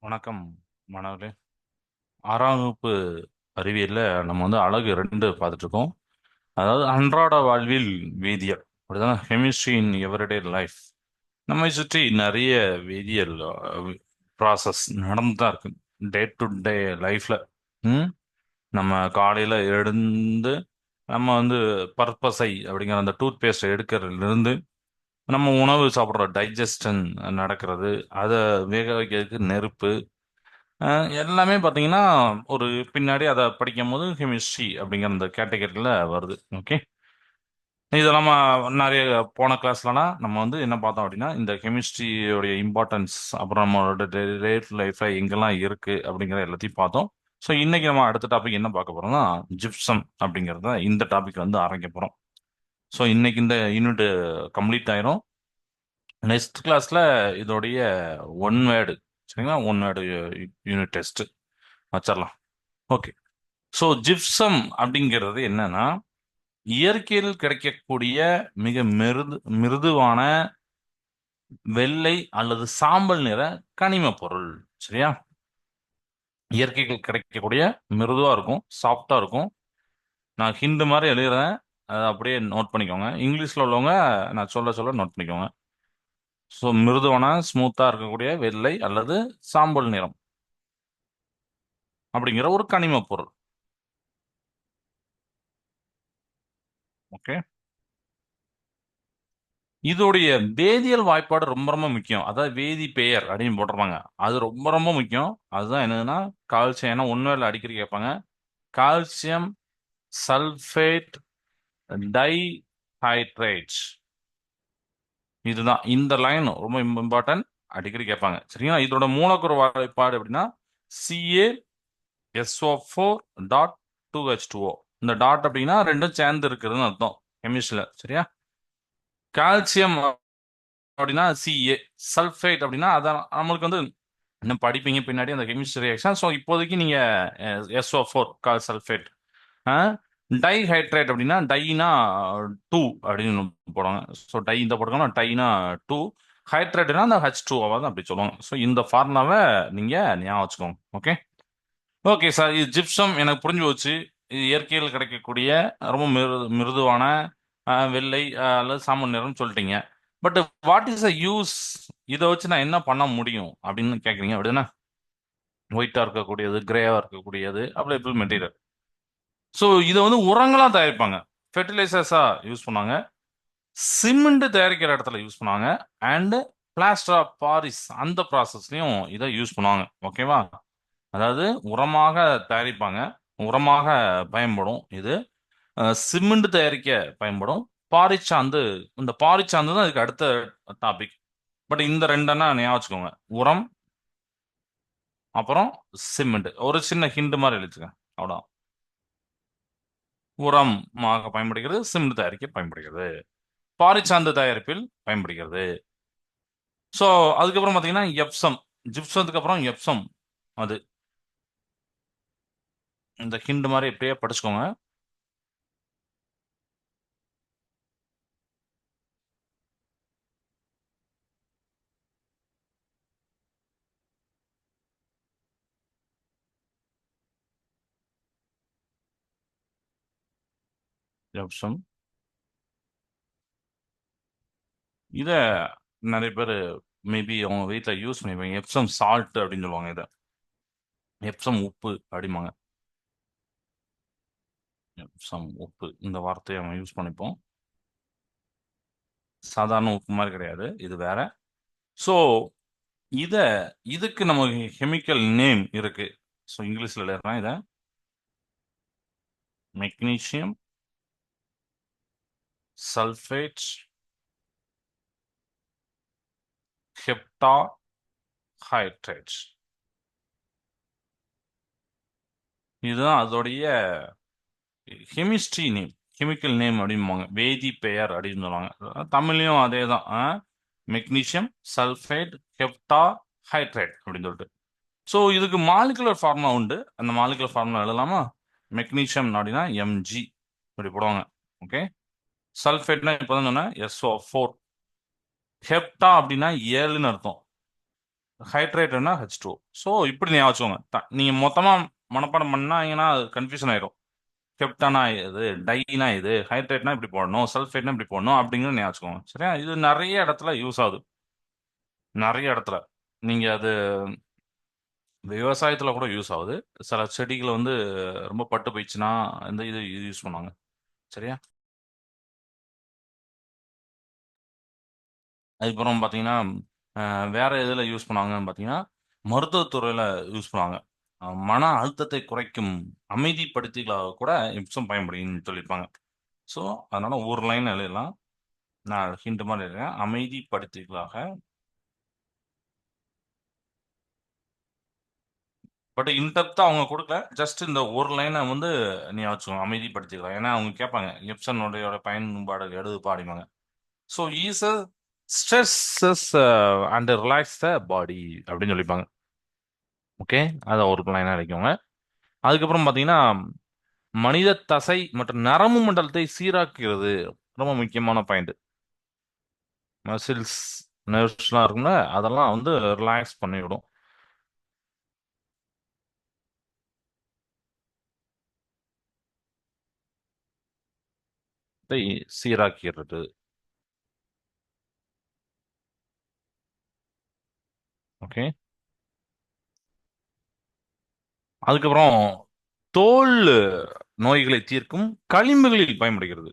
வணக்கம் மாணவர்களே. 6ஆம் வகுப்பு அறிவியல்ல நம்ம அழகு 2 பார்த்துட்டு இருக்கோம். அதாவது அன்றாட வாழ்வில் வேதியியல், அப்படிதானே? கெமிஸ்ட்ரி இன் எவரிடே லைஃப். நம்மை சுற்றி நிறைய வேதியியல் ப்ராசஸ் நடந்து தான் இருக்கு, டே டு டே லைஃப்ல. ம் நம்ம காலையில எழுந்து நம்ம பற்பசை அப்படிங்கிற அந்த டூத் பேஸ்ட் எடுக்கிறதுல இருந்து நம்ம உணவு சாப்பிட்ற டைஜஷன் நடக்கிறது, அதை வேக வைக்கிறதுக்கு நெருப்பு, எல்லாமே பார்த்தீங்கன்னா ஒரு பின்னாடி அதை படிக்கும் போது கெமிஸ்ட்ரி அப்படிங்கிற அந்த கேட்டகரியில் வருது. ஓகே, இதெல்லாம் நிறைய போன கிளாஸ்லலாம் நம்ம என்ன பார்த்தோம் அப்படின்னா, இந்த கெமிஸ்ட்ரியோடைய இம்பார்ட்டன்ஸ், அப்புறம் நம்மளோட டே லைஃப்ல எங்கெல்லாம் இருக்கு அப்படிங்கிற எல்லாத்தையும் பார்த்தோம். ஸோ இன்னைக்கு நம்ம அடுத்த டாபிக் என்ன பார்க்க போறோம்னா, ஜிப்சம் அப்படிங்கிறத இந்த டாபிக் ஆரம்பிக்க போறோம். ஸோ இன்னைக்கு இந்த யூனிட் கம்ப்ளீட் ஆயிரும். நெக்ஸ்ட் கிளாஸ்ல இதோடைய ஒன் வேர்டு, சரிங்களா, ஒன் வேர்டு யூனிட் டெஸ்ட் வச்சிடலாம். ஓகே. ஸோ ஜிப்சம் அப்படிங்கிறது என்னன்னா, இயற்கையில் கிடைக்கக்கூடிய மிக மிருதுவான வெள்ளை அல்லது சாம்பல் நிற கனிம பொருள். சரியா? இயற்கையில் கிடைக்கக்கூடிய, மிருதுவா இருக்கும், சாஃப்டா இருக்கும். நான் ஹிண்ட் மாதிரி எழுதுறேன், அதை அப்படியே நோட் பண்ணிக்கோங்க. இங்கிலீஷ்ல உள்ளவங்க நான் சொல்ல சொல்ல நோட் பண்ணிக்கோங்க. ஸோ மிருதுவான, ஸ்மூத்தா இருக்கக்கூடிய வெள்ளை அல்லது சாம்பல் நிறம் அப்படிங்கிற ஒரு கனிம பொருள். ஓகே. இதோடைய வேதியியல் வாய்ப்பாடு ரொம்ப ரொம்ப முக்கியம். அதாவது வேதி பெயர் அப்படின்னு போட்டிருப்பாங்க, அது ரொம்ப ரொம்ப முக்கியம். அதுதான் என்னதுன்னா கால்சியம். ஏன்னா ஒன்றும் அடிக்கடி கேட்பாங்க. கால்சியம் சல்ஃபேட் டைஹைட்ரேட், இதுதான் இந்த லைன் ரொம்ப இம்பார்ட்டன்ட், அடிக்கடி கேட்பாங்க. சரிங்களா? இதோட மூலக்கூறு வாய்ப்பாடு அப்படின்னா CaSO4.2H2O. இந்த டாட் அப்படின்னா ரெண்டும் சேர்ந்து இருக்குதுன்னு அர்த்தம் கெமிஸ்ட்ரியில. சரியா? கால்சியம் அப்படின்னா Ca, சல்ஃபேட் அப்படின்னா அதான் நம்மளுக்கு இன்னும் படிப்பீங்க பின்னாடி அந்த கெமிஸ்ட்ரி ரியாக்ஷன். ஸோ இப்போதைக்கு நீங்க SO4 கால் சல்ஃபேட். டைஹைட்ரேட் அப்படின்னா டைனா டூ அப்படின்னு போடுவாங்க. ஸோ டை இந்த போட்டுக்கோங்க, டைனா டூ, ஹைட்ரேட்னா அந்த H2 தான் அப்படி சொல்லுவாங்க. ஸோ இந்த ஃபார்முலாவை நீங்க ஞாபகம் வச்சுக்கோங்க. ஓகே. ஓகே சார், இது ஜிப்சம் எனக்கு புரிஞ்சு போச்சு. இது இயற்கையில் கிடைக்கக்கூடிய ரொம்ப மிருதுவான வெள்ளை அல்லது சாம்பல் நிறம் சொல்லிட்டீங்க. But what is the use? இதை வச்சு நான் என்ன பண்ண முடியும் அப்படின்னு கேட்குறீங்க, அப்படிதானே? ஒயிட்டா இருக்கக்கூடியது, கிரேவா இருக்கக்கூடியது, அவைலபிள் மெட்டீரியல். ஸோ இதை உரங்களா தயாரிப்பாங்க, ஃபெர்டிலைசர்ஸா யூஸ் பண்ணாங்க, சிமெண்ட் தயாரிக்கிற இடத்துல யூஸ் பண்ணாங்க, அண்ட் பிளாஸ்டர் ஆஃப் பாரிஸ் அந்த ப்ராசஸ்லயும் இதை யூஸ் பண்ணுவாங்க. ஓகேவா? அதாவது உரமாக தயாரிப்பாங்க, உரமாக பயன்படும் இது. சிமெண்ட் தயாரிக்க பயன்படும். பாரிச்சாந்து, இந்த பாரிச்சாந்து தான் இதுக்கு அடுத்த டாபிக். பட் இந்த ரெண்டெண்ணா ஞாபகம் வச்சுக்கோங்க, உரம் அப்புறம் சிமெண்ட். ஒரு சின்ன ஹிண்ட் மாதிரி எழுதிச்சுங்க, அவ்வளோ. உரமாக பயன்படுகிறது, சிமெண்ட் தயாரிக்க பயன்படுகிறது, பாரிச்சாந்து தயாரிப்பில் பயன்படுகிறது. ஸோ அதுக்கப்புறம் பார்த்தீங்கன்னா எப்சம், ஜிப்சத்துக்கு அப்புறம் எப்சம். அது இந்த ஹிண்ட் மாதிரி எப்படியே படிச்சுக்கோங்க. எப்சம் இதை நிறைய பேர் மேபி அவங்க வீட்டில் யூஸ் பண்ணிப்பாங்க. எப்சம் சால்ட் அப்படின்னு சொல்லுவாங்க இதை. எப்சம் உப்பு அப்படிம்பாங்க. எப்சம் உப்பு இந்த வார்த்தையை நம்ம யூஸ் பண்ணிப்போம். சாதாரண உப்பு மாதிரி கிடையாது, இது வேற. ஸோ இத இதுக்கு நம்ம கெமிக்கல் நேம் இருக்கு. ஸோ இங்கிலீஷ்ல எழுதுறேன் இதை. மெக்னீசியம் சல்ஃபேட் ஹெப்டா ஹைட்ரேட், இதுதான் அதோடைய கெமிஸ்ட்ரி நேம், கெமிக்கல் நேம் அப்படிம்பாங்க, வேதி பெயர் அப்படின்னு சொல்லுவாங்க. தமிழ்லையும் அதே தான், மெக்னீசியம் சல்ஃபேட் ஹெப்டா ஹைட்ரேட் அப்படின்னு சொல்லிட்டு. ஸோ இதுக்கு மாலிகுலர் ஃபார்முலா உண்டு. அந்த மாலிகுலர் ஃபார்முலா எழுதலாமா? மெக்னீசியம் அப்படின்னா Mg இப்படி போடுவாங்க. ஓகே. சல்ஃபேட்னா இப்போ தான் சொன்னேன், SO4. ஹெப்டா அப்படின்னா 7ன்னு அர்த்தம். ஹைட்ரேட்னா H2O. ஸோ இப்படி ஞாபகம் வச்சுக்கோங்க. நீங்க மொத்தமா மனப்பாடம் பண்ணாங்கன்னா அது கன்ஃபியூஷன் ஆயிரும். கெப்டானா இது, டைனா இது, ஹைட்ரேட்னா இப்படி போடணும், சல்ஃபேட்னா இப்படி போடணும் அப்படிங்கிற ஞாபகம் வச்சுக்கோங்க. சரியா? இது நிறைய இடத்துல யூஸ் ஆகுது. நிறைய இடத்துல நீங்க அது விவசாயத்துல கூட யூஸ் ஆகுது. சில செடிகள் வந்து ரொம்ப பட்டு போயிடுச்சுன்னா இந்த இது யூஸ் பண்ணுவாங்க. சரியா? அதுக்கப்புறம் பார்த்தீங்கன்னா வேற எதுல யூஸ் பண்ணுவாங்கன்னு பார்த்தீங்கன்னா மருத்துவத்துறையில யூஸ் பண்ணுவாங்க. மன அழுத்தத்தை குறைக்கும் அமைதிப்படுத்திகளாக கூட இப்சம் பயன்படுன்னு சொல்லியிருப்பாங்க. ஸோ அதனால ஒரு லைன் எழுதலாம். நான் ஹிண்ட் மாதிரி இருக்கேன். அமைதிப்படுத்திகளாக. பட் இன்டெப்தா அவங்க கொடுக்கல. ஜஸ்ட் இந்த ஒரு லைனை வந்து நீ வச்சுக்கோங்க, அமைதிப்படுத்திக்கலாம். ஏன்னா அவங்க கேட்பாங்க எப்சனுடைய பயன்பாடு எழுது பாடிப்பாங்க. So ease a stress and relax the body அப்படின்னு சொல்லிப்பாங்க. ஓகே, அதை ஒரு லைனாக அடிக்கோங்க. அதுக்கப்புறம் பார்த்தீங்கன்னா மனித தசை மற்றும் நரம்பு மண்டலத்தை சீராக்குகிறது ரொம்ப முக்கியமான பாயிண்ட். மசில்ஸ், நர்வ்ஸ்லாம் இருக்கும்ல, அதெல்லாம் வந்து ரிலாக்ஸ் பண்ணிவிடும். இதை சீராக்கிறது. ஓகே, அதுக்கப்புறம் தோல் நோய்களை தீர்க்கும் களிம்புகளில் பயன்படுகிறது.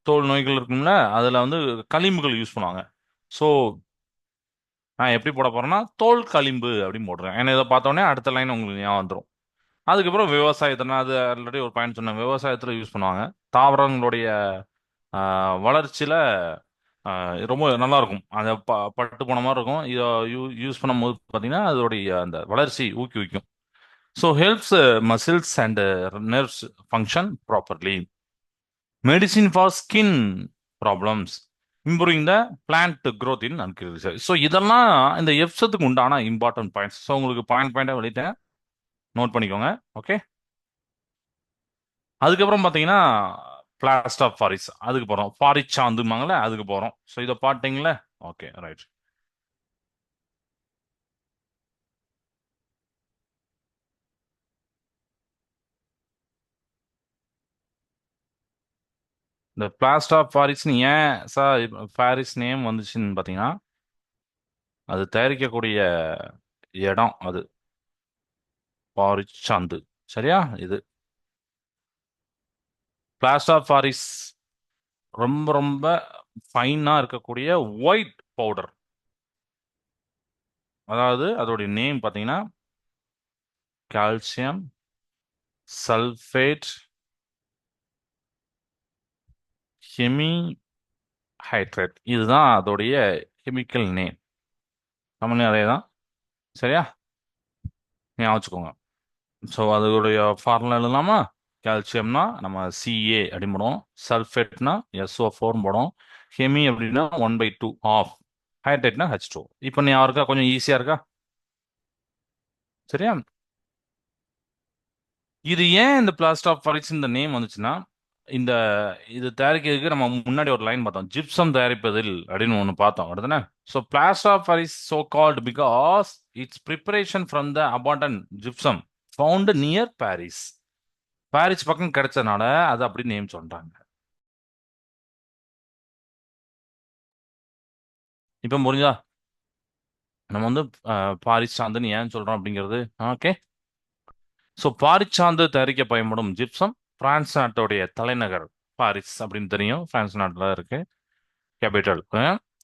தோல் நோய்கள் இருக்கும்ல, அதுல வந்து களிம்புகள் யூஸ் பண்ணுவாங்க. ஸோ நான் எப்படி போட போறேன்னா தோல் களிம்பு அப்படின்னு போடுறேன். ஏன்னா இதை பார்த்தோன்னே அடுத்த லைன் உங்களுக்கு ஞாபகம் வந்துடும். அதுக்கப்புறம் விவசாயத்தை நான் அது ஆல்ரெடி ஒரு பாயிண்ட் சொன்னேன். விவசாயத்தில் யூஸ் பண்ணுவாங்க. தாவரங்களுடைய வளர்ச்சியில் ரொம்ப நல்லா இருக்கும். அந்த பட்டு போன மாதிரி இருக்கும். இதை யூஸ் பண்ணும்போது பார்த்தீங்கன்னா அதோடைய அந்த வளர்ச்சி ஊக்குவிக்கும். So helps muscles and nerves function properly. Medicine for skin problems, improving the plant growth in agriculture. So இதெல்லாம் இந்த எஃப்சத்துக்கு உண்டான இம்பார்ட்டன்ட் பாயிண்ட்ஸ். ஸோ உங்களுக்கு பாயிண்ட் பாயிண்டாக வெளியிட்டேன், நோட் பண்ணிக்கோங்க. ஓகே, அதுக்கப்புறம் பார்த்தீங்கன்னா பிளாஸ்ட் ஆஃப் பாரிஸ், அதுக்கு போகிறோம். பாரிச் சாந்துமாங்களே, அதுக்கு போகிறோம். ஸோ இதை பாட்டிங்களே. Okay, right. இந்த பிளாஸ்ட் ஆஃப் பாரிஸ்னு ஏன் சார் பாரிஸ் நேம் வந்துச்சுன்னு பார்த்தீங்கன்னா அது தயாரிக்கக்கூடிய இடம், அது பாரிச் சாந்து. சரியா? இது பிளாஸ்ட் ஆஃப் பாரிஸ் ரொம்ப ரொம்ப ஃபைனாக இருக்கக்கூடிய ஒயிட் பவுடர். அதாவது அதோடைய நேம் பார்த்தீங்கன்னா கால்சியம் சல்ஃபேட் ஹெமி ஹைட்ரேட். இதுதான் அதோடைய கெமிக்கல் நேம். தமிழ்லையும் அதே தான். சரியா? ஞாபகம் வச்சுக்கோங்க. ஸோ அதோடைய ஃபார்முலா எழுதலாமா? கால்சியம்னா நம்ம CA அப்படின்னு போடுவோம். சல்ஃபேட்னா SO4 போடும். ஹெமி அப்படின்னா 1/2 ஆஃப். ஹைட்ரேட்னா H2. இப்போ நீ இருக்கா கொஞ்சம் ஈஸியாக இருக்கா? சரியா? இது ஏன் இந்த பிளாஸ்ட் ஆஃப் பாரிஸ் இந்த நேம் வந்துச்சுன்னா இந்த இது தயாரிக்கிறதுக்கு நம்ம முன்னாடி ஒரு லைன் பார்த்தோம், ஜிப்சம் தயாரிப்பதில் அப்படின்னு ஒன்று பார்த்தோம் அடுத்தானே. So plaster of Paris so called because it's preparation from the abundant gypsum found near Paris. Paris பக்கம் கிடைச்சதுனால அது அப்படி நேம் சொல்றாங்க. இப்போ புரிஞ்சா நம்ம வந்து பாரிஸ் சாந்துன்னு ஏன் சொல்றோம் அப்படிங்கிறது. ஓகே, ஸோ பாரிஸ் சாந்து தயாரிக்க பயன்படும் ஜிப்சம் பிரான்ஸ் நாட்டுடைய தலைநகர் பாரிஸ் அப்படின்னு தெரியும். பிரான்ஸ் நாட்டில் இருக்கு கேபிட்டல்.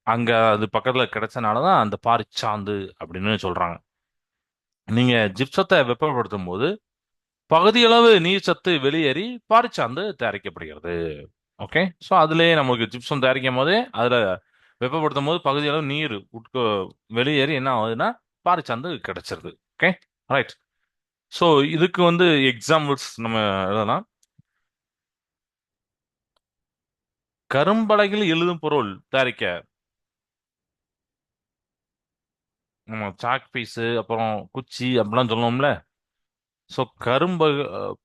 அங்க அது பக்கத்துல கிடைச்சனால தான் அந்த பாரிஸ் சாந்து அப்படின்னு சொல்றாங்க. நீங்க ஜிப்சத்தை வெப்பப்படுத்தும் போது பகுதியளவு நீர் சத்து வெளியேறி பாரிச்சாந்து தயாரிக்கப்படுகிறது. ஓகே, ஸோ அதுலேயே நமக்கு ஜிப்சம் தயாரிக்கும் போதே அதில் வெப்பப்படுத்தும் போது பகுதியளவு நீர் வெளியேறி என்ன ஆகுதுன்னா பாரிச்சாந்து கிடைச்சிருது. Okay, right. ஸோ இதுக்கு வந்து எக்ஸாம்பிள்ஸ் நம்ம எழுதலாம். கரும்பலகையில் எழுதும் பொருள் தயாரிக்க நம்ம சாக் பீஸு அப்புறம் குச்சி அப்படிலாம் சொல்லுவோம்ல. ஸோ கரும்பு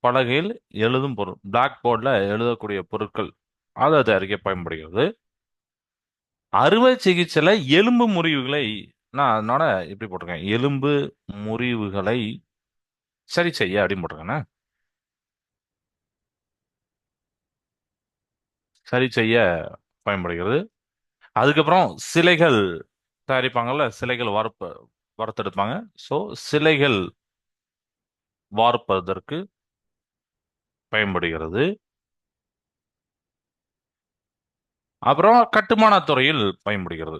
பலகையில் எழுதும் பொருள், பிளாக் போர்டில் எழுதக்கூடிய பொருட்கள், அதை தயாரிக்க பயன்படுகிறது. அறுவை சிகிச்சையில் எலும்பு முறிவுகளை நான் அதனால இப்படி போட்டிருக்கேன், எலும்பு முறிவுகளை சரி செய்ய அப்படின்னு போட்டிருக்கேன். சரி செய்ய பயன்படுகிறது. அதுக்கப்புறம் சிலைகள் தயாரிப்பாங்கல்ல, சிலைகள் வறுத்தெடுப்பாங்க. ஸோ சிலைகள் வார்ப்பதற்கு பயன்படுகிறது. அப்புறம் கட்டுமான துறையில் பயன்படுகிறது.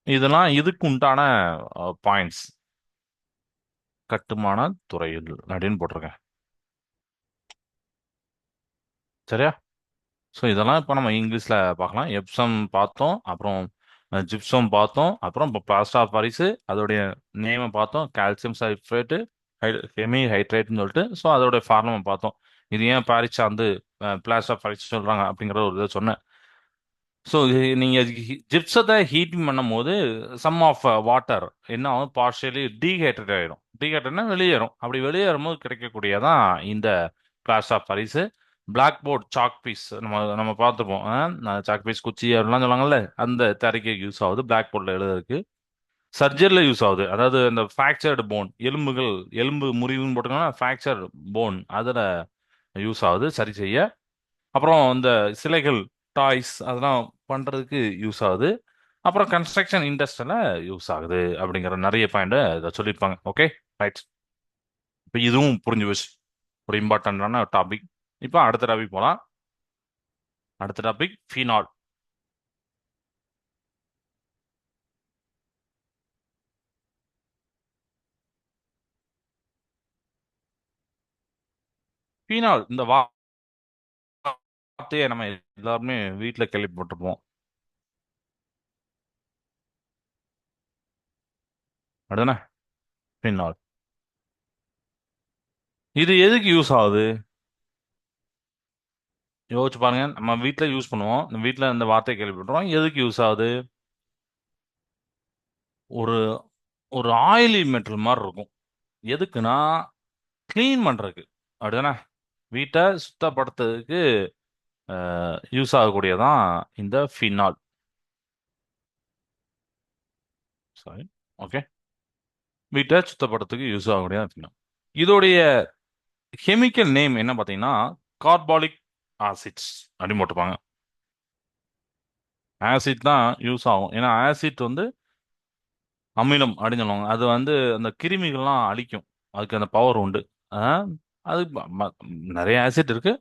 இதெல்லாம் இதுக்கு உண்டான பாயிண்ட்ஸ். கட்டுமான துறையில் அப்படின்னு போட்டிருக்கேன். சரியா? ஸோ இதெல்லாம் இப்போ நம்ம இங்கிலீஷில் பார்க்கலாம். எப்சம் பார்த்தோம், அப்புறம் ஜிப்சம் பார்த்தோம், அப்புறம் இப்போ பிளாஸ்டர் ஆஃப் பாரிஸு அதோடைய நேமை பார்த்தோம், கால்சியம் சல்ஃபேட்டு ஹெமி ஹைட்ரேட்னு சொல்லிட்டு. ஸோ அதோடைய ஃபார்முலா பார்த்தோம். இது ஏன் பாரிஸ் வந்து பிளாஸ்டர் ஆஃப் பாரிஸ் சொல்கிறாங்க அப்படிங்கிற ஒரு இதை சொன்னேன். ஸோ நீங்கள் ஜிப்சத்தை ஹீட்டிங் பண்ணும்போது சம் ஆஃப் வாட்டர் என்ன ஆகும், பார்ஷியலி டீஹைட்ரேட் ஆகிடும். டீஹைட்ரேட்னா வெளியேறும். அப்படி வெளியேறும் போது கிடைக்கக்கூடியதான் இந்த plaster of Paris. Black board chalk piece நம்ம நம்ம பார்த்துப்போம். சாக் பீஸ், குச்சி அப்படிலாம் சொல்லுவாங்கல்ல, அந்த தயாரிக்க யூஸ் ஆகுது. பிளாக் போர்டில் எழுதுறதுக்கு. சர்ஜரியில் யூஸ் ஆகுது. அதாவது இந்த ஃப்ராக்சர்டு போன், எலும்பு முறிவுன்னு போட்டிருக்கோம்னா ஃப்ராக்சர் போன், அதில் யூஸ் ஆகுது சரி செய்ய. அப்புறம் இந்த சிலைகள், டாய்ஸ் அதெல்லாம் பண்றதுக்கு யூஸ் ஆகுது. அப்புறம் கன்ஸ்ட்ரக்ஷன் இண்டஸ்ட்ரியில யூஸ் ஆகுது அப்படிங்கிற நிறைய பாயிண்ட் இதை சொல்லியிருப்பாங்க. Okay, right. இப்போ இதுவும் புரிஞ்சு வச்சு ஒரு இம்பார்ட்டன்டான டாபிக். இப்போ அடுத்த டாபிக் போகலாம். அடுத்த டாபிக் ஃபீனால். ஃபீனால் இந்த வார்த்தையை நம்ம எல்லாருமே வீட்டில் கேள்விப்பட்டிருப்போம். அப்படிதானே? ஃபீனால் இது எதுக்கு யூஸ் ஆகுது? யோசிச்சு பாருங்க. நம்ம வீட்டில் யூஸ் பண்ணுவோம். இந்த வீட்டில் இந்த வார்த்தையை கேள்விப்பட்டிருக்கோம். எதுக்கு யூஸ் ஆகுது? ஒரு ஒரு ஆயிலி மெட்டல் மாதிரி இருக்கும். எதுக்குன்னா க்ளீன் பண்றதுக்கு. அப்படிதானே? வீட்டை சுத்தப்படுத்துறதுக்கு யூஸ் ஆகக்கூடியதான் இந்த ஃபினால். சாரி. ஓகே. வீட்டை சுத்தப்படுத்துறதுக்கு யூஸ் ஆகக்கூடியதான் ஃபினால். இதோடைய கெமிக்கல் நேம் என்ன பார்த்தீங்கன்னா கார்பாலிக் ஆசிட்ஸ் அப்படின்னு போட்டுப்பாங்க. ஆசிட் தான் யூஸ் ஆகும். ஏன்னா ஆசிட் வந்து அமிலம் அப்படின்னு சொல்லுவாங்க. அது வந்து அந்த கிருமிகள்லாம் அழிக்கும். அதுக்கு அந்த பவர் உண்டு. ஆஹ், அது நிறைய ஆசிட் இருக்கு.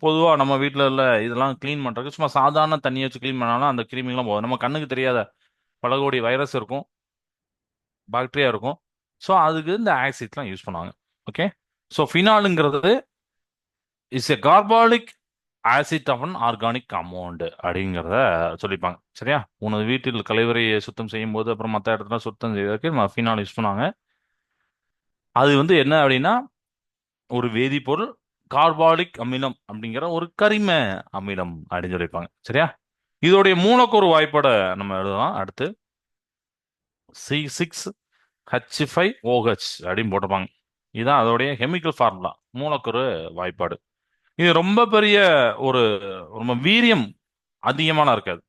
பொதுவாக நம்ம வீட்டில் உள்ள இதெல்லாம் க்ளீன் பண்றதுக்கு சும்மா சாதாரண தண்ணியை வச்சு க்ளீன் பண்ணாலும் அந்த கிருமிகள்லாம் போகும். நம்ம கண்ணுக்கு தெரியாத பல கோடி வைரஸ் இருக்கும், பாக்டீரியா இருக்கும். ஸோ அதுக்கு இந்த ஆசிட்லாம் யூஸ் பண்ணுவாங்க. ஓகே. ஸோ ஃபினாலுங்கிறது is a carbolic acid of an organic compound அப்படிங்கிறத சொல்லிப்பாங்க. சரியா? உனது வீட்டில் கழிவறையை சுத்தம் செய்யும் போது அப்புறம் மற்ற இடத்துல சுத்தம் செய்வதற்கு நம்ம ஃபினால் யூஸ் பண்ணுவாங்க. அது வந்து என்ன அப்படின்னா ஒரு வேதிப்பொருள், கார்பாலிக் அமிலம் அப்படிங்கிற ஒரு கரிம அமிலம் அப்படின்னு சொல்லியிருப்பாங்க. சரியா? இதோடைய மூலக்கூறு வாய்ப்பாடை நம்ம எழுதலாம். அடுத்து C6H5OH அப்படின்னு போட்டிருப்பாங்க. இதுதான் அதோடைய கெமிக்கல் ஃபார்முலா, மூலக்கூறு வாய்ப்பாடு. இது ரொம்ப பெரிய ஒரு ரொம்ப வீரியம் அதிகமான இருக்காது.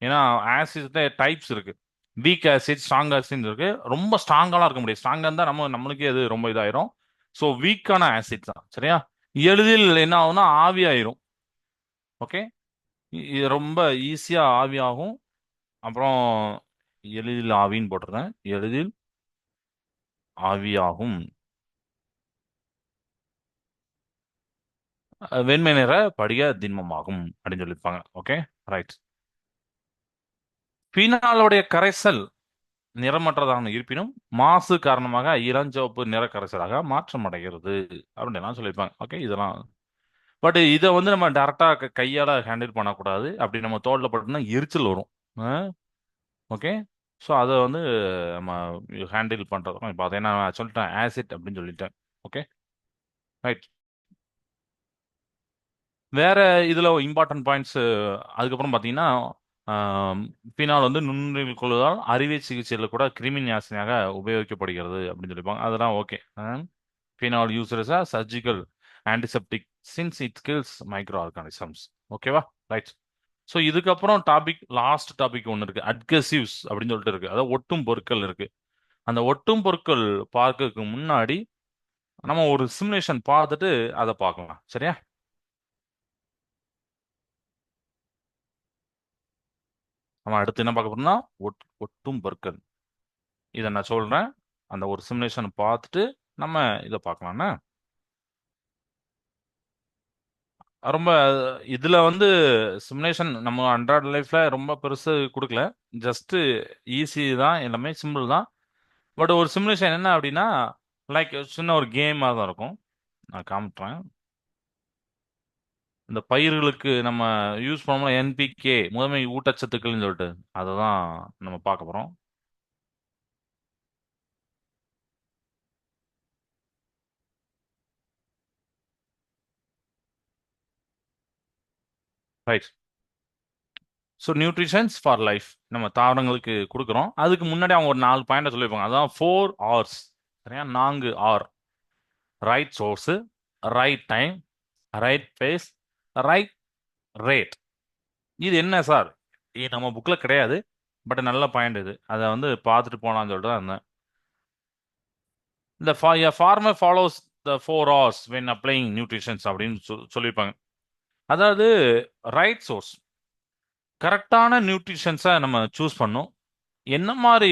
ஏன்னா ஆசிட்ல டைப்ஸ் இருக்கு. வீக் ஆசிட், ஸ்ட்ராங் ஆசிட் இருக்கு. ரொம்ப ஸ்ட்ராங்காலாம் இருக்க முடியாது. ஸ்ட்ராங்கா இருந்தா நம்மளுக்கே அது ரொம்ப இதாயிரும். ஸோ வீக்கான ஆசிட் தான். சரியா? எளிதில் என்ன ஆகும்னா ஆவி ஆயிரும். ஓகே. இது ரொம்ப ஈஸியா ஆவி ஆகும். அப்புறம் எளிதில் ஆவின்னு போட்டிருக்கேன். எளிதில் ஆவியாகும். வெண்மை நிற படிக திண்மமாகும் அப்படின்னு சொல்லியிருப்பாங்க. Okay, right. பீனாலுடைய கரைசல் நிறமற்றதாக இருப்பினும் மாசு காரணமாக இளஞ்சிவப்பு நிற கரைசலாக மாற்றம் அடைகிறது அப்படின்னு எல்லாம் சொல்லியிருப்பாங்க. ஓகே, இதெல்லாம் பட் இதை வந்து நம்ம டேரக்டா கையால ஹேண்டில் பண்ணக்கூடாது. அப்படி நம்ம தோல்ல பட்டுனா எரிச்சல் வரும். ஓகே. ஸோ அதை வந்து நம்ம ஹேண்டில் பண்றதும் இப்போ அதை நான் சொல்லிட்டேன் ஆசிட் அப்படின்னு சொல்லிட்டேன். Okay, right. வேற இதுல இம்பார்ட்டன்ட் பாயிண்ட்ஸ் அதுக்கப்புறம் பார்த்தீங்கன்னா பினால் வந்து நுண்ணுயிர் கொள்வதால் அறுவை சிகிச்சையில் கூட கிருமி நாசினியாக உபயோகிக்கப்படுகிறது அப்படின்னு சொல்லிப்பாங்க. அதெல்லாம் okay. Phenol use surgical antiseptic since it kills microorganisms. ஓகேவா? ரைட். ஸோ இதுக்கப்புறம் லாஸ்ட் டாபிக் ஒன்று இருக்கு, அட்கசிவ்ஸ் அப்படின்னு சொல்லிட்டு இருக்கு. அதாவது ஒட்டும் பொருட்கள் இருக்கு. அந்த ஒட்டும் பொருட்கள் பார்க்கறதுக்கு முன்னாடி நம்ம ஒரு சிமுலேஷன் பார்த்துட்டு அதை பார்க்கலாம். சரியா? நம்ம அடுத்து என்ன பார்க்க போறோம்னா ஒட்டும் பொருட்கள். இதை நான் சொல்றேன். அந்த ஒரு சிமுலேஷன் பார்த்துட்டு நம்ம இதை பார்க்கலாம்னா ரொம்ப இதுல வந்து சிமுலேஷன் நம்ம அன்றாட லைஃப்ல ரொம்ப பெருசு கொடுக்கல. ஜஸ்ட் ஈஸி தான், எல்லாமே சிம்பிள் தான். பட் ஒரு சிமுலேஷன் என்ன அப்படின்னா, லைக் சின்ன ஒரு கேம் தான் இருக்கும். நான் காமிக்கிறேன். இந்த பயிர்களுக்கு நம்ம யூஸ் பண்ணோம்னா என்பிகே, முதன்மை ஊட்டச்சத்துக்கள்னு சொல்லிட்டு அதை தான் நம்ம பார்க்க போறோம். Right. So nutritions for life நம்ம தாவரங்களுக்கு கொடுக்குறோம். அதுக்கு முன்னாடி அவங்க ஒரு 4 பாயிண்ட் சொல்லியிருப்பாங்க. அதான் 4 Rs. சரியா? 4 R. Right source, right time, right place, right rate. இது என்ன சார்? இது நம்ம புக்ல கிடையாது. பட் நல்ல பாயிண்ட் இது. அதை வந்து பார்த்துட்டு போலாம்னு சொல்லிட்டு தான் இருந்தேன். இந்த farmer follows the 4 Rs when applying nutritions அப்படின்னு சொல்லியிருப்பாங்க. அதாவது ரைட் சோர்ஸ், கரெக்டான நியூட்ரிஷன்ஸை நம்ம சூஸ் பண்ணணும். என்ன மாதிரி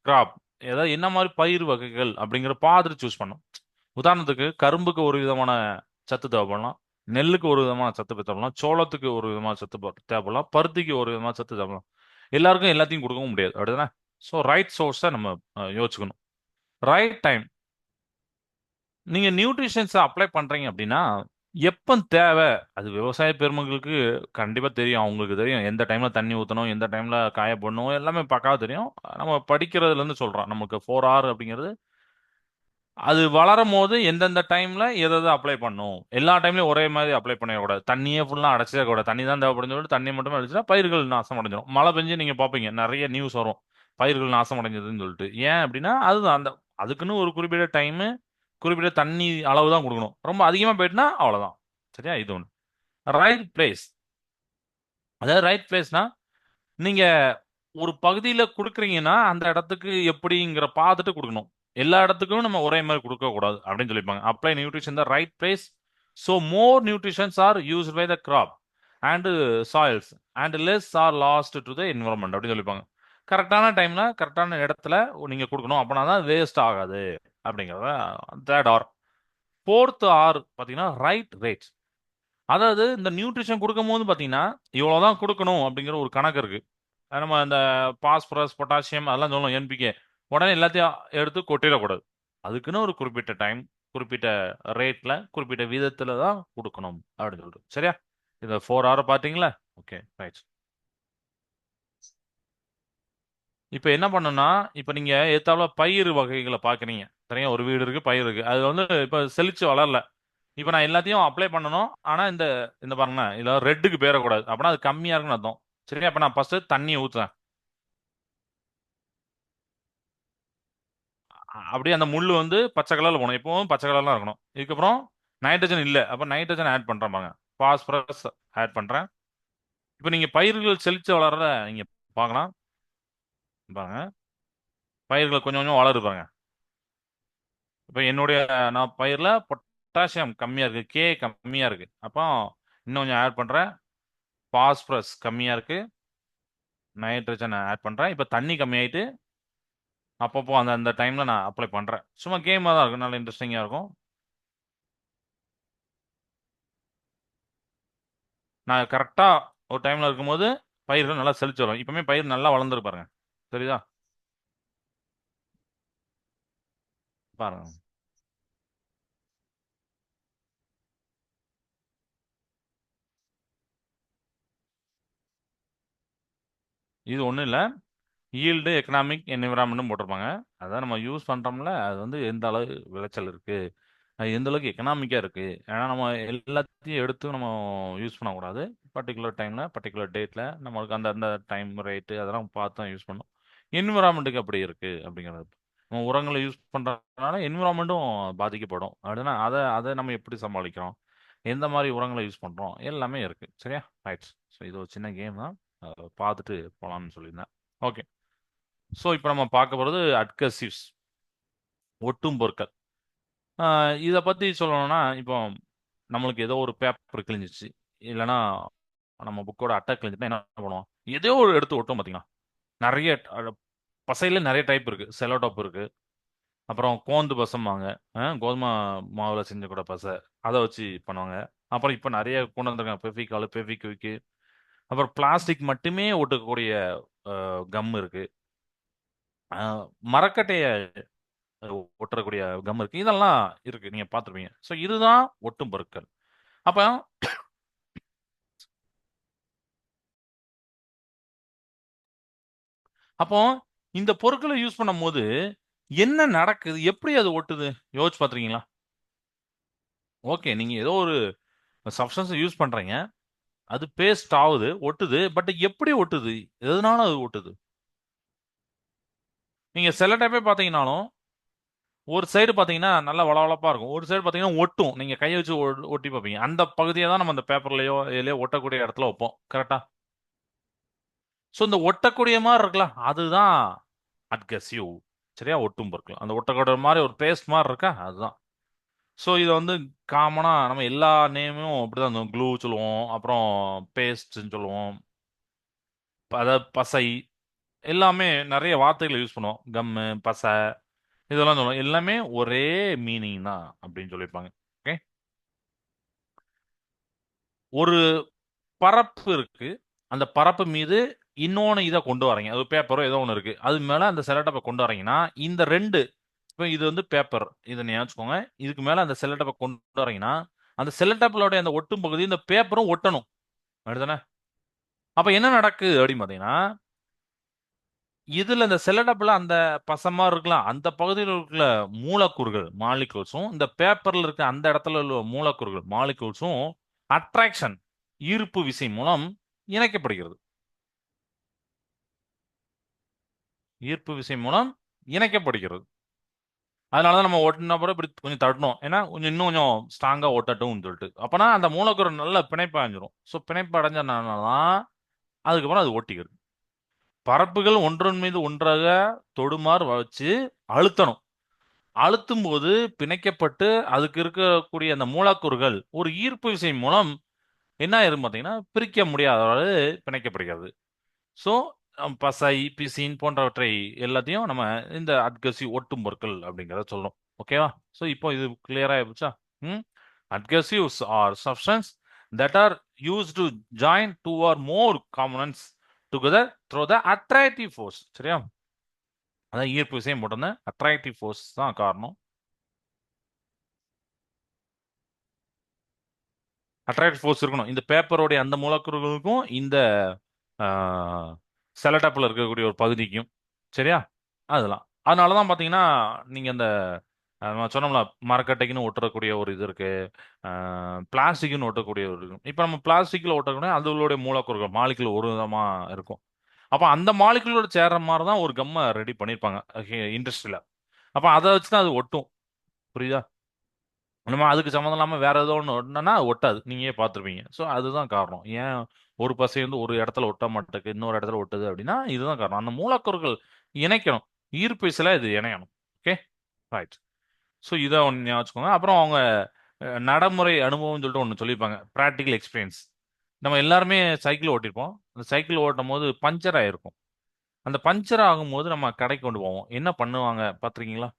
கிராப், ஏதாவது என்ன மாதிரி பயிர் வகைகள் அப்படிங்கிற பார்த்துட்டு சூஸ் பண்ணணும். உதாரணத்துக்கு கரும்புக்கு ஒரு விதமான சத்து தேவைப்படலாம், நெல்லுக்கு ஒரு விதமான சத்து தேவைப்படலாம், சோளத்துக்கு ஒரு விதமான சத்து தேவைப்படலாம், பருத்திக்கு ஒரு விதமான சத்து தேவைப்படலாம். எல்லாருக்கும் எல்லாத்தையும் கொடுக்கவும் முடியாது, அப்படிதானே? ஸோ ரைட் சோர்ஸை நம்ம யோசிச்சுக்கணும். Right time. நீங்க நியூட்ரிஷன்ஸை அப்ளை பண்றீங்க அப்படின்னா எப்போ தேவை, அது விவசாய பெருமக்களுக்கு கண்டிப்பா தெரியும். அவங்களுக்கு தெரியும் எந்த டைம்ல தண்ணி ஊற்றணும், எந்த டைம்ல காய போடணும், எல்லாமே பக்காவா தெரியும். நம்ம படிக்கிறதுல இருந்து சொல்றோம். நமக்கு 4 R அப்படிங்கிறது அது வளரும் போது எந்தெந்த டைம்ல எதை எதை அப்ளை பண்ணும். எல்லா டைம்லயும் ஒரே மாதிரி அப்ளை பண்ணிடக்கூடாது. தண்ணியே ஃபுல்லா அடைச்சிடவே கூடாது. தண்ணி தான் தேவைப்படுன்னு சொல்லிட்டு தண்ணி மட்டுமே அடிச்சுட்டா பயிர்கள் நாசம் அடைஞ்சிடும். மழை பெஞ்சு நீங்க பார்ப்பீங்க, நிறைய நியூஸ் வரும் பயிர்கள் நாசம் அடைஞ்சதுன்னு சொல்லிட்டு. ஏன் அப்படின்னா அதுதான் அதுக்குன்னு ஒரு குறிப்பிட்ட டைம், குறிப்பிட்ட தண்ணி அளவு தான் கொடுக்கணும். ரொம்ப அதிகமா போயிட்டுனா அவ்வளவுதான். சரியா? இது ஒன்று. Right place. அதாவது ரைட் பிளேஸ்னா நீங்க ஒரு பகுதியில குடுக்குறீங்கன்னா அந்த இடத்துக்கு எப்படிங்கிற பார்த்துட்டு கொடுக்கணும். எல்லா இடத்துக்கும் நம்ம ஒரே மாதிரி கொடுக்க கூடாது அப்படின்னு சொல்லியிருப்பாங்க. Apply nutrition the right place so more nutritions are used by the crop and soils and less are lost to the environment அப்படின்னு சொல்லியிருப்பாங்க. கரெக்டான டைம்ல கரெக்டான இடத்துல நீங்க கொடுக்கணும். அப்படின்னா தான் வேஸ்ட் ஆகாது அப்படிங்கிறத. Third R. ஃபோர்த் ஆர் பார்த்தீங்கன்னா ரைட் ரேட். அதாவது இந்த நியூட்ரிஷன் கொடுக்கும்போது பார்த்தீங்கன்னா இவ்வளோதான் கொடுக்கணும் அப்படிங்கிற ஒரு கணக்கு இருக்கு. நம்ம இந்த பாஸ்பரஸ், பொட்டாசியம் அதெல்லாம் சொல்லணும், என்பிகே. உடனே எல்லாத்தையும் எடுத்து கொட்டிடக்கூடாது. அதுக்குன்னு ஒரு குறிப்பிட்ட டைம், குறிப்பிட்ட ரேட்ல, குறிப்பிட்ட விதத்துல தான் கொடுக்கணும் அப்படின்னு சொல்லிட்டு. சரியா? இந்த 4 R பார்த்தீங்களா? Okay, right. இப்போ என்ன பண்ணணும்னா, இப்போ நீங்க எத்தாப்புல பயிர் வகைகளை பார்க்குறீங்க. சரியா? ஒரு வீடு இருக்கு, பயிர் இருக்கு. அது வந்து இப்போ செழிச்சு வளரல. இப்போ நான் எல்லாத்தையும் அப்ளை பண்ணணும். ஆனா இந்த இந்த பாருங்களேன், இதுல ரெட்டுக்கு பேரக்கூடாது. அப்படின்னா அது கம்மியா இருக்குன்னு அர்த்தம். சரியா? அப்ப நான் ஃபர்ஸ்ட் தண்ணியை ஊத்துறேன். அப்படியே அந்த முள்ளு வந்து பச்சை கலர்ல போகணும். எப்பவும் பச்சை கலர்லாம் இருக்கணும். இதுக்கப்புறம் நைட்ரஜன் இல்லை, அப்ப நைட்ரஜன் ஆட் பண்றேன் பாருங்க. பாஸ்பரஸ் ஆட் பண்றேன். இப்போ நீங்க பயிர்கள் செழிச்சு வளர்ற நீங்க பார்க்கலாம். பாருங்க, பயிர்கள் கொஞ்சம் கொஞ்சம் வளருது பாருங்க. இப்போ என்னுடைய நான் பயிர்ல பொட்டாசியம் கம்மியா இருக்கு, கே கம்மியா இருக்கு. அப்போ இன்னும் கொஞ்சம் ஆட் பண்றேன். பாஸ்பரஸ் கம்மியா இருக்கு, நைட்ரஜன் ஆட் பண்றேன். இப்போ தண்ணி கம்மியாயிட்டு அப்பப்போ அந்த அந்த டைம்ல நான் அப்ளை பண்றேன். சும்மா கேமா தான் இருக்கும், நல்ல இன்ட்ரெஸ்டிங்கா இருக்கும். நான் கரெக்டா ஒரு டைம்ல இருக்கும்போது பயிர்கள் நல்லா செழிச்சு வரும். இப்பவுமே பயிர் நல்லா வளர்ந்துரு பாருங்க. சரிதா? பாருங்க, இது ஒண்ணும் இல்ல. ஈல்டு, எக்கனாமிக், என்விரான்மெண்ட்னு போட்டிருப்பாங்க. அதான் நம்ம யூஸ் பண்றோம்ல, அது வந்து எந்த அளவு விளைச்சல் இருக்கு, அது எந்த அளவுக்கு எக்கனாமிக்கா இருக்கு. ஏன்னா நம்ம எல்லாத்தையும் எடுத்து நம்ம யூஸ் பண்ணக்கூடாது. பர்டிகுலர் டைம்ல, பர்டிகுலர் டேட்ல நம்மளுக்கு அந்த அந்த டைம் ரேட்டு அதெல்லாம் பார்த்து தான் யூஸ் பண்ணணும். என்விரான்மெண்ட்டுக்கு அப்படி இருக்கு அப்படிங்கிறது. நம்ம உரங்களை யூஸ் பண்றதுனால என்விரான்மெண்ட்டும் பாதிக்கப்படும். அப்படின்னா அதை அதை நம்ம எப்படி சமாளிக்கிறோம், எந்த மாதிரி உரங்களை யூஸ் பண்ணுறோம் எல்லாமே இருக்குது. சரியா? ரைட். ஸோ இது ஒரு சின்ன கேம் தான், பார்த்துட்டு போகலான்னு சொல்லியிருந்தேன். ஓகே. ஸோ இப்போ நம்ம பார்க்க போகிறது அட்கசிவ்ஸ், ஒட்டும் பொருட்கள். இதை பற்றி சொல்லணும்னா, இப்போ நம்மளுக்கு ஏதோ ஒரு பேப்பர் கிழிஞ்சிச்சு, இல்லைன்னா நம்ம புக்கோட அட்டை கிழிஞ்சிட்டா என்ன பண்ணுவோம்? ஏதோ ஒரு எடுத்து ஒட்டும் பார்த்தீங்களா? நிறைய பசையில நிறைய டைப் இருக்கு. செலோடாப் இருக்கு, அப்புறம் கோந்து பசம்பாங்க, கோதுமை மாவுல செஞ்ச கூட பசை, அதை வச்சு பண்ணுவாங்க. அப்புறம் இப்போ நிறைய கொண்டு வந்திருக்காங்க, பெஃபிகால், பெஃபிக்விக்கு. அப்புறம் பிளாஸ்டிக் மட்டுமே ஒட்டக்கூடிய கம் இருக்கு. மரக்கட்டைய ஒட்டக்கூடிய கம் இருக்கு. இதெல்லாம் இருக்கு, நீங்க பார்த்துருப்பீங்க. ஸோ இதுதான் ஒட்டும் பொருட்கள். அப்ப அப்போ இந்த பொருட்களை யூஸ் பண்ணும்போது என்ன நடக்குது, எப்படி அது ஒட்டுது, யோசிச்சு பார்த்துருக்கீங்களா? ஓகே, நீங்க ஏதோ ஒரு சப்ஸ்டன்ஸ் யூஸ் பண்றீங்க, அது பேஸ்ட் ஆகுது, ஒட்டுது. பட் எப்படி ஒட்டுது, எதனால அது ஒட்டுது? நீங்க சில டைப்பே பார்த்தீங்கன்னாலும் ஒரு சைடு பார்த்தீங்கன்னா நல்லா வளவளப்பா இருக்கும், ஒரு சைடு பார்த்தீங்கன்னா ஒட்டும். நீங்க கையை வச்சு ஒட்டி பார்ப்பீங்க. அந்த பகுதியை தான் நம்ம அந்த பேப்பர்லயோ இதுலயோ ஒட்டக்கூடிய இடத்துல வைப்போம். கரெக்டா? ஸோ இந்த ஒட்டக்கூடிய மாதிரி இருக்குல்ல, அதுதான் அட்கசிவ். சரியா? ஒட்டும் பொருட்கள். அந்த ஒட்டக்கூடிய மாதிரி ஒரு பேஸ்ட் மாதிரி இருக்கா, அதுதான். ஸோ இதை வந்து காமனா நம்ம எல்லா நேமும் அப்படிதான், க்ளூ சொல்லுவோம், அப்புறம் பேஸ்ட்ன்னு சொல்லுவோம், அதாவது பசை, எல்லாமே நிறைய வார்த்தைகளை யூஸ் பண்ணுவோம். கம்மு, பசை, இதெல்லாம் சொல்லுவோம். எல்லாமே ஒரே மீனிங் தான் அப்படின்னு சொல்லியிருப்பாங்க. ஓகே. ஒரு பரப்பு இருக்கு, அந்த பரப்பு மீது இன்னொன்னு இதை கொண்டு வரீங்க, அது பேப்பரோ ஏதோ ஒன்று இருக்கு, அது மேல அந்த செலட்டப்பை கொண்டு வரீங்கன்னா இந்த ரெண்டு, இப்போ இது வந்து பேப்பர், இதை ஞாபகம், இதுக்கு மேல அந்த செலட்டப்பை கொண்டு வரீங்கன்னா அந்த செலட்டப்பிலோட அந்த ஒட்டும் பகுதி இந்த பேப்பரும் ஒட்டணும். அப்படிதானே? அப்ப என்ன நடக்குது அப்படின்னு பாத்தீங்கன்னா, இதுல இந்த செல்லடப்புல அந்த பசமா இருக்கலாம், அந்த பகுதியில் இருக்கிற மூலக்கூறுகள் மாலிகூல்ஸும் இந்த பேப்பர்ல இருக்க அந்த இடத்துல உள்ள மூலக்கூறுகள் மாலிகூல்ஸும் அட்ராக்ஷன், ஈர்ப்பு விசை மூலம் இணைக்கப்படுகிறது. ஈர்ப்பு விசை மூலம் இணைக்கப்படுகிறது. அதனாலதான் நம்ம ஒட்டின பிறகு இப்படி கொஞ்சம் தட்டணும், ஏன்னா கொஞ்சம் இன்னும் கொஞ்சம் ஸ்ட்ராங்கா ஒட்டட்டும் சொல்லிட்டு. அப்பனா அந்த மூலக்கூறு நல்ல பிணைப்பு அடைஞ்சிரும். ஸோ பிணைப்பு அடைஞ்சனாலதான் அதுக்கப்புறம் அது ஒட்டிக்கிறது. பரப்புகள் ஒன்றன் மீது ஒன்றாக தொடுமாறு வச்சு அழுத்தணும். அழுத்தும் போது பிணைக்கப்பட்டு அதுக்கு இருக்கக்கூடிய அந்த மூலக்கூறுகள் ஒரு ஈர்ப்பு விசை மூலம் என்ன ஆயிரும் பார்த்தீங்கன்னா, பிரிக்க முடியாதவாறு பிணைக்கப்படுகிறது. ஸோ பசை, பிசின் போன்றவற்றை எல்லாத்தையும் நம்ம இந்த அட்கசிவ் ஒட்டும் பொருட்கள் அப்படிங்கிறத சொல்றோம். ஓகேவா? ஸோ இப்போ இது கிளியரா ஆயிடுச்சா? ம். Adhesives are substances that are use to join two or more components together through the attractive force. சரியா? அதான் ஈர்ப்பு விசையும் போட்டிருந்தேன், அட்ராக்டிவ் ஃபோர்ஸ் தான் காரணம். அட்ராக்டிவ் ஃபோர்ஸ் இருக்கணும் இந்த பேப்பரோடைய அந்த மூலக்கூறுகளுக்கும் இந்த செலடாப்பில் இருக்கக்கூடிய ஒரு பகுதிக்கும். சரியா? அதெல்லாம் அதனால தான் பார்த்தீங்கன்னா, நீங்கள் இந்த நான் சொன்னோம்ல, மரக்கட்டைக்குன்னு ஒட்டக்கூடிய ஒரு இது இருக்கு, பிளாஸ்டிக்னு ஒட்டக்கூடிய ஒரு இருக்கும். இப்போ நம்ம பிளாஸ்டிக்கில் ஒட்டக்கூடிய அதனுடைய மூலக்கூறுகள் மாலிகுல் ஒரு விதமாக இருக்கும். அப்போ அந்த மாலிகுலோட சேர்ற மாதிரி தான் ஒரு கம்மை ரெடி பண்ணியிருப்பாங்க இண்டஸ்ட்ரியில். அப்போ அதை வச்சு தான் அது ஒட்டும். புரியுதா? நம்ம அதுக்கு சம்மந்தம் இல்லாமல் வேற ஏதோ ஒன்று ஒட்டினா ஒட்டாது, நீங்களே பார்த்துருப்பீங்க. ஸோ அதுதான் காரணம், ஏன் ஒரு பசை வந்து ஒரு இடத்துல ஒட்ட மாட்டேக்கு, இன்னொரு இடத்துல ஒட்டுது அப்படின்னா இதுதான் காரணம். அந்த மூலக்கூறுகள் இணைக்கணும், ஈர்ப்பு விசையில இது இணையணும். Okay, right. ஸோ இதை ஒன்று ஞாபகம் வச்சுக்கோங்க. அப்புறம் அவங்க நடைமுறை அனுபவம்னு சொல்லிட்டு ஒன்று சொல்லியிருப்பாங்க, ப்ராக்டிக்கல் எக்ஸ்பீரியன்ஸ். நம்ம எல்லாருமே சைக்கிள் ஓட்டியிருப்போம். அந்த சைக்கிள் ஓட்டும் போது பஞ்சர் ஆயிருக்கும். அந்த பஞ்சர் ஆகும்போது நம்ம கடைக்கு கொண்டு போவோம், என்ன பண்ணுவாங்க பார்த்துருக்கீங்களா?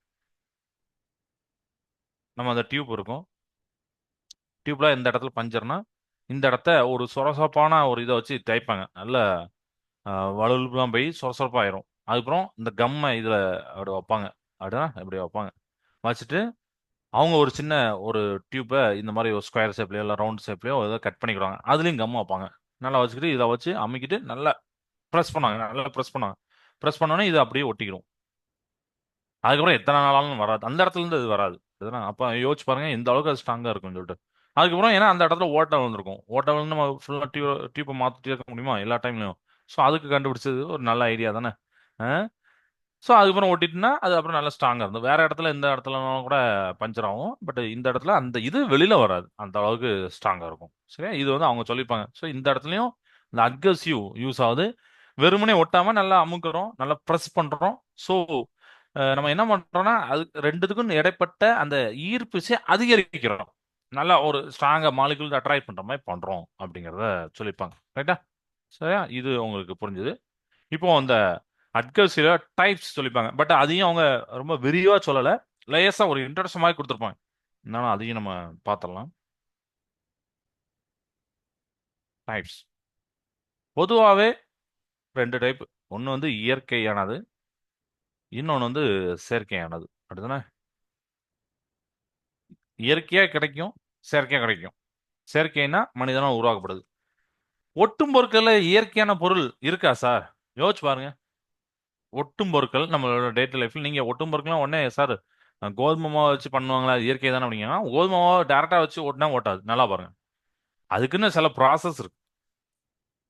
நம்ம அந்த டியூப் இருக்கும், டியூப்ல இந்த இடத்துல பஞ்சர்னா இந்த இடத்த ஒரு சொரசொரப்பான ஒரு இதை வச்சு தேய்ப்பாங்க, நல்ல வலுவலுப்புலாம் போய் சொரசொரப்பாயிரும். அதுக்கப்புறம் இந்த கம்மை இதில் அப்படி வைப்பாங்க, அப்படின்னா இப்படி வைப்பாங்க. வச்சுட்டு அவங்க ஒரு சின்ன ஒரு டியூப்பை இந்த மாதிரி ஒரு ஸ்கொயர் ஷேப்லையோ இல்லை ரவுண்ட் ஷேப்லையோ ஏதோ கட் பண்ணிக்கிடுவாங்க, அதுலேயும் கம் வைப்பாங்க. நல்லா வச்சுக்கிட்டு இதை வச்சு அமுக்கிட்டு நல்லா ப்ரெஸ் பண்ணாங்க, நல்லா ப்ரெஸ் பண்ணாங்க. ப்ரெஸ் பண்ணோன்னே இது அப்படியே ஒட்டிக்கிறோம். அதுக்கப்புறம் எத்தனை நாளாலும் வராது, அந்த இடத்துல இருந்து அது வராது. இதுதான் அப்போ யோசிச்சு பாருங்க எந்த அளவுக்கு அது ஸ்ட்ராங்காக இருக்கும்னு சொல்லிட்டு. அதுக்கப்புறம் ஏன்னா அந்த இடத்துல ஓட்டை விழுந்திருக்கும், ஓட்டை விழுந்து நம்ம ஃபுல்லாக டியூப்பை மாற்றிட்டே இருக்க முடியுமா எல்லா டைம்லையும்? ஸோ அதுக்கு கண்டுபிடிச்சது ஒரு நல்ல ஐடியா தானே. ஸோ அதுக்கப்புறம் ஓட்டிட்டுனா அது அப்புறம் நல்லா ஸ்ட்ராங்காக இருந்தது. வேற இடத்துல இந்த இடத்துலனாலும் கூட பஞ்சர் ஆகும். பட் இந்த இடத்துல அந்த இது வெளியில வராது. அந்த அளவுக்கு ஸ்ட்ராங்காக இருக்கும். சரியா? இது வந்து அவங்க சொல்லியிருப்பாங்க. ஸோ இந்த இடத்துலயும் இந்த அட்கசிவ் யூஸ் ஆகுது. வெறுமனே ஒட்டாம நல்லா அமுக்குறோம், நல்லா ப்ரெஸ் பண்றோம். ஸோ நம்ம என்ன பண்றோம்னா அது ரெண்டுத்துக்கும் இடைப்பட்ட அந்த ஈர்ப்பு விசை அதிகரிக்கிறோம். நல்லா ஒரு ஸ்ட்ராங்கா மாலிகுல் அட்ராக்ட் பண்ற மாதிரி பண்றோம் அப்படிங்கிறத சொல்லியிருப்பாங்க. ரைட்டா? சரியா? இது உங்களுக்கு புரிஞ்சுது. இப்போ அந்த அட்கசில டைப்ஸ் சொல்லிப்பாங்க. பட் அதையும் அவங்க ரொம்ப விரிவா சொல்லல. லேசா ஒரு இன்ட்ரோடக்ஷன் மாதிரி கொடுத்துருப்பாங்க. என்னன்னா அதையும் நம்ம பார்த்துடலாம். டைப்ஸ் பொதுவாகவே ரெண்டு டைப். ஒன்று வந்து இயற்கையானது, இன்னொன்று வந்து செயற்கையானது. அப்படிதானே? இயற்கையா கிடைக்கும், செயற்கையா கிடைக்கும். செயற்கைனா மனிதனால் உருவாக்கப்படுது. ஒட்டும் பொருட்கள்ல இயற்கையான பொருள் இருக்கா சார்? யோசிச்சு பாருங்க. ஒட்டும் பொருட்கள் நம்மளோட டே டு லைஃப்ல நீங்க ஒட்டும் பொருட்கள்லாம் உடனே சார் கோதுமை மாவு வச்சு பண்ணுவாங்களா, அது இயற்கை தானே அப்படிங்கன்னா, கோதுமை மாவை டேரக்டா வச்சு ஓட்டினா ஓட்டாது. நல்லா பாருங்க. அதுக்குன்னு சில ப்ராசஸ் இருக்கு.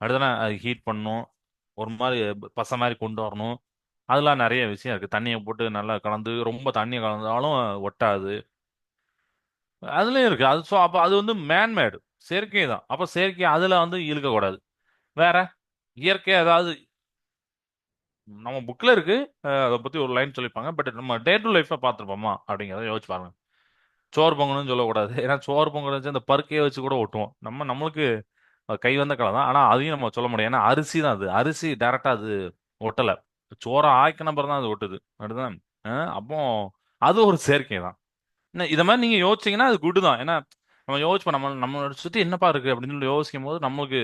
அடுத்தனா அது ஹீட் பண்ணணும், ஒரு மாதிரி பசை மாதிரி கொண்டு வரணும். அதெல்லாம் நிறைய விஷயம் இருக்கு. தண்ணியை போட்டு நல்லா கலந்து ரொம்ப தண்ணி கலந்தாலும் ஒட்டாது. அதுலயும் இருக்கு. அது ஸோ அப்போ அது வந்து மேன்மேடு, செயற்கை தான். அப்போ செயற்கை அதுல வந்து இழுக்கக்கூடாது. வேற இயற்கை ஏதாவது நம்ம புக்ல இருக்கு. அதை பத்தி ஒரு லைன் சொல்லிப்பாங்க. பட் நம்ம டே டு லைஃப்ல பார்த்துருப்போமா அப்படிங்கிறத யோசிச்சு பாருங்க. சோறு பொங்கணும்னு சொல்லக்கூடாது. ஏன்னா சோறு பொங்கல் வச்சு அந்த பருக்கையை வச்சு கூட ஒட்டுவோம். நம்மளுக்கு கை வந்த கலை தான். ஆனா அதையும் நம்ம சொல்ல முடியாது. ஏன்னா அரிசி தான் அது. அரிசி டைரக்டா அது ஒட்டல. சோறை ஆக்கின பிறகு தான் அது ஒட்டுது. அப்படிதான். அப்போ அது ஒரு செயற்கை தான். இத மாதிரி நீங்க யோசிச்சீங்கன்னா அது குட் தான். ஏன்னா நம்ம யோசிப்போம், நம்மளோட சுத்தி என்னப்பா இருக்கு அப்படின்னு சொல்லி யோசிக்கும் போது நம்மளுக்கு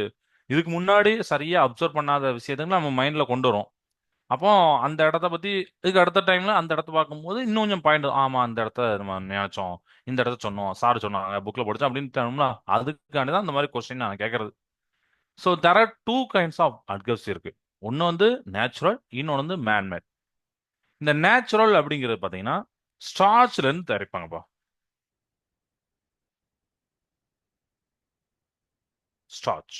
இதுக்கு முன்னாடி சரியா அப்சர்வ் பண்ணாத விஷயத்துக்கு நம்ம மைண்ட்ல கொண்டு வரும். அப்போ அந்த இடத்த பத்தி இதுக்கு அடுத்த டைம்ல அந்த இடத்த பார்க்கும்போது இன்னும் கொஞ்சம் பாயிண்ட், ஆமா அந்த இடத்த நம்ம நினைச்சோம், இந்த இடத்த சொன்னோம், சார் சொன்னாங்க, புக்ல படிச்சோம் அப்படின்னு தோணும்ல. அதுக்காண்டி தான் இந்த மாதிரி கொஸ்டின் நான் கேட்கறது. So there are two kinds of adhesives இருக்கு. ஒன்னு வந்து நேச்சுரல், இன்னொன்று வந்து மேன்மேட். இந்த நேச்சுரல் அப்படிங்கிறது பாத்தீங்கன்னா ஸ்டார்ச்ல இருந்து தயாரிப்பாங்கப்பா. ஸ்டார்ச்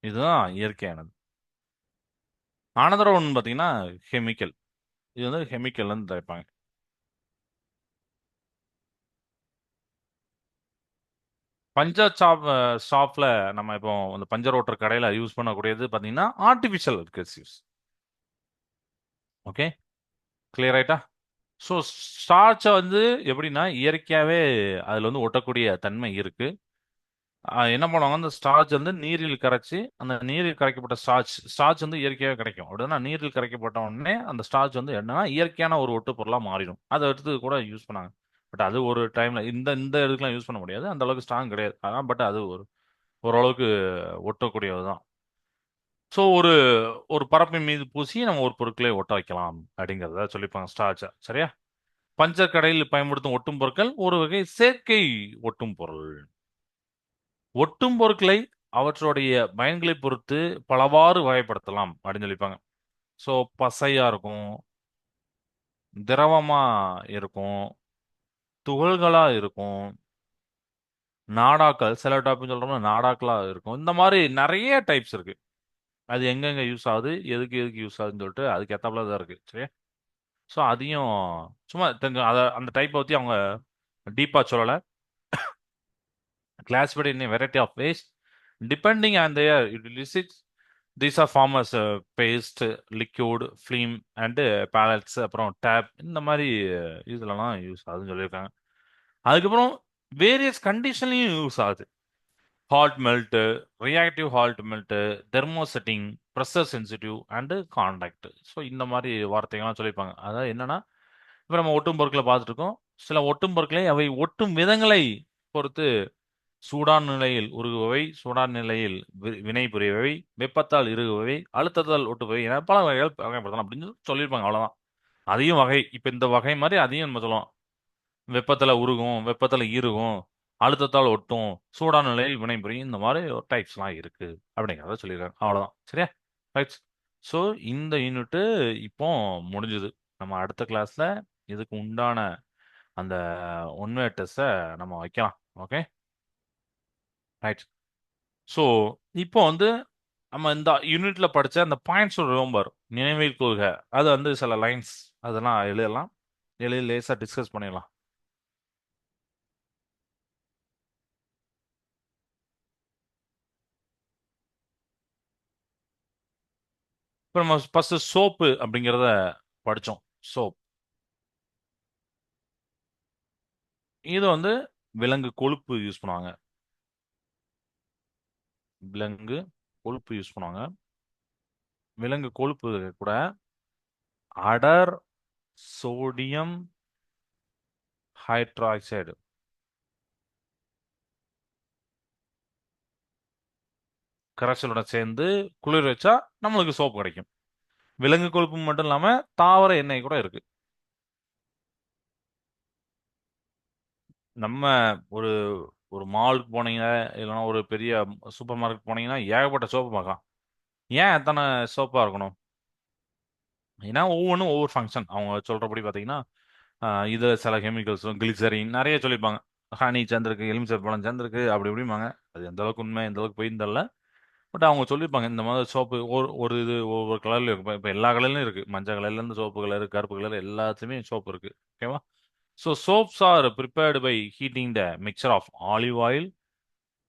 இதுதான் இயற்கையானது. ஆனதர் ஒன்று பாத்தீங்கன்னா கெமிக்கல். இது வந்து கெமிக்கல்ல இருந்து தயாரிப்பாங்க. பஞ்சர் ஷாப்ல நம்ம இப்போ அந்த பஞ்சர் ஓட்டுற கடையில யூஸ் பண்ணக்கூடியது பாத்தீங்கன்னா ஆர்டிபிஷியல் அட்கசிவ்ஸ். ஓகே, கிளியர் ஆயிட்டா? ஸோ ஸ்டார்ச்சை வந்து எப்படின்னா இயற்கையாகவே அதில் வந்து ஒட்டக்கூடிய தன்மை இருக்கு. என்ன பண்ணுவாங்க, அந்த ஸ்டார்ச் வந்து நீரில் கரைச்சி, அந்த நீரில் கரைக்கப்பட்ட ஸ்டார்ச் ஸ்டார்ச் வந்து இயற்கையாகவே கிடைக்கும். அப்படின்னா நீரில் கரைக்கப்பட்ட உடனே அந்த ஸ்டார்ச் வந்து என்னன்னா இயற்கையான ஒரு ஒட்டு பொருளாக மாறிடும். அதை எடுத்து கூட யூஸ் பண்ணாங்க. பட் அது ஒரு டைம்ல இந்த இந்த இதுக்கெல்லாம் யூஸ் பண்ண முடியாது. அந்த அளவுக்கு ஸ்ட்ராங் கிடையாது. ஆனால் பட் அது ஓரளவுக்கு ஒட்டக்கூடியது தான். ஸோ ஒரு ஒரு பரப்பின் மீது பூசி நம்ம ஒரு பொருட்களை ஒட்ட வைக்கலாம் அப்படிங்கிறத சொல்லிப்பாங்க ஸ்டார்ச்சை. சரியா? பஞ்சர் கடையில் பயன்படுத்தும் ஒட்டும் பொருட்கள் ஒரு வகை செயற்கை ஒட்டும் பொருள். ஒட்டும் பொருட்களை அவற்றுடைய பயன்களை பொறுத்து பலவாறு வகைப்படுத்தலாம் அப்படின்னு சொல்லிப்பாங்க. ஸோ பசையா இருக்கும், திரவமா இருக்கும், துகள்களா இருக்கும், நாடாக்கள் சில டைப் சொல்றோம்னா நாடாக்களா இருக்கும். இந்த மாதிரி நிறைய டைப்ஸ் இருக்கு. அது எங்கெங்க யூஸ் ஆகுது, எதுக்கு எதுக்கு யூஸ் ஆகுதுன்னு சொல்லிட்டு அதுக்கு ஏத்தாப்புல தான் இருக்கு. சரியா? ஸோ அதையும் சும்மா தெரிஞ்சு அதை அந்த டைப்பை பற்றி அவங்க டீப்பா சொல்லலை. classified in a variety of ways depending on their utilities. These are form as paste, liquid, film and pallets, அப்புறம் டேப், இந்த மாதிரி இதுலலாம் யூஸ் ஆகுதுன்னு சொல்லியிருக்காங்க. அதுக்கப்புறம் வேரியஸ் கண்டிஷன்லையும் யூஸ் ஆகுது. Halt melt, reactive halt melt, thermosetting, pressure sensitive and contact. So இந்த மாதிரி வார்த்தைகள்லாம் சொல்லியிருப்பாங்க. அதாவது என்னன்னா இப்போ நம்ம ஒட்டும் பொருட்களை பார்த்துட்டு இருக்கோம். சில ஒட்டும் பொருட்களை அவை ஒட்டும் விதங்களை பொறுத்து சூடான் நிலையில் உருகுபவை, சூடான் நிலையில் வினை புரியவை, வெப்பத்தால் இறுகுபவை, அழுத்தத்தால் ஒட்டுபவை என பல வகைகள் வகைப்படுத்தலாம் அப்படின்னு சொல்லியிருப்பாங்க. அவ்வளவுதான். அதையும் வகை இப்ப இந்த வகை மாதிரி அதையும் நம்ம சொல்லலாம். வெப்பத்துல உருகும், வெப்பத்துல இறுகும், அழுத்தத்தால் ஒட்டும், சூடான் நிலையில் வினை புரியும், இந்த மாதிரி ஒரு டைப்ஸ்லாம் இருக்கு அப்படிங்கிறத சொல்லியிருக்காங்க. அவ்வளவுதான். சரியா? ரைட். ஸோ இந்த யூனிட் இப்போ முடிஞ்சுது. நம்ம அடுத்த கிளாஸ்ல இதுக்கு உண்டான அந்த உண்மை டெஸ்ட்டை நம்ம வைக்கலாம். Okay, right. ஸோ இப்போ வந்து நம்ம இந்த யூனிட்ல படிச்ச அந்த பாயிண்ட்ஸ் ரிமெம்பர் நினைவில் கொள்க. அது வந்து சில லைன்ஸ் அதெல்லாம் எழுதலாம். எழுதி லேசா டிஸ்கஸ் பண்ணிடலாம். இப்போ நம்ம ஃபர்ஸ்ட் சோப்பு அப்படிங்கிறத படிச்சோம். சோப் இது வந்து விலங்கு கொழுப்பு யூஸ் பண்ணுவாங்க. விலங்கு கொழுப்பு யூஸ் பண்ணுவாங்க. விலங்கு கொழுப்பு கூட அடர் சோடியம் ஹைட்ராக்சைடு கரைசலுடன் சேர்ந்து குளிர் வச்சா நம்மளுக்கு சோப்பு கிடைக்கும். விலங்கு கொழுப்பு மட்டும் இல்லாம தாவர எண்ணெய் கூட இருக்கு. நம்ம ஒரு ஒரு மாலுக்கு போனீங்க, இல்லைன்னா ஒரு பெரிய சூப்பர் மார்க்கெட் போனீங்கன்னா ஏகப்பட்ட சோப்பு பார்க்கலாம். ஏன் எத்தனை சோப்பா இருக்கணும்? ஏன்னா ஒவ்வொன்றும் ஒவ்வொரு ஃபங்க்ஷன். அவங்க சொல்றபடி பார்த்தீங்கன்னா இதுல சில கெமிக்கல்ஸும் கிளிசரின் நிறைய சொல்லியிருப்பாங்க. ஹனி சேர்ந்துருக்கு, எலுமிச்சை பழம் சேர்ந்துருக்கு, அப்படி இப்படிம்பாங்க. அது எந்த அளவுக்கு உண்மை எந்த அளவுக்கு பொய்ன்னு தெரியல. பட் அவங்க சொல்லியிருப்பாங்க இந்த மாதிரி சோப்பு ஒரு ஒரு இது ஒவ்வொரு கலர்ல இருக்கு. இப்போ எல்லா கலர்லயும் இருக்கு. மஞ்சள் கலர்ல இருந்து சோப்பு கலர், கருப்பு கலர் எல்லாத்துலயுமே சோப்பு இருக்கு. ஓகேவா? So soaps are prepared by heating the mixture of olive oil,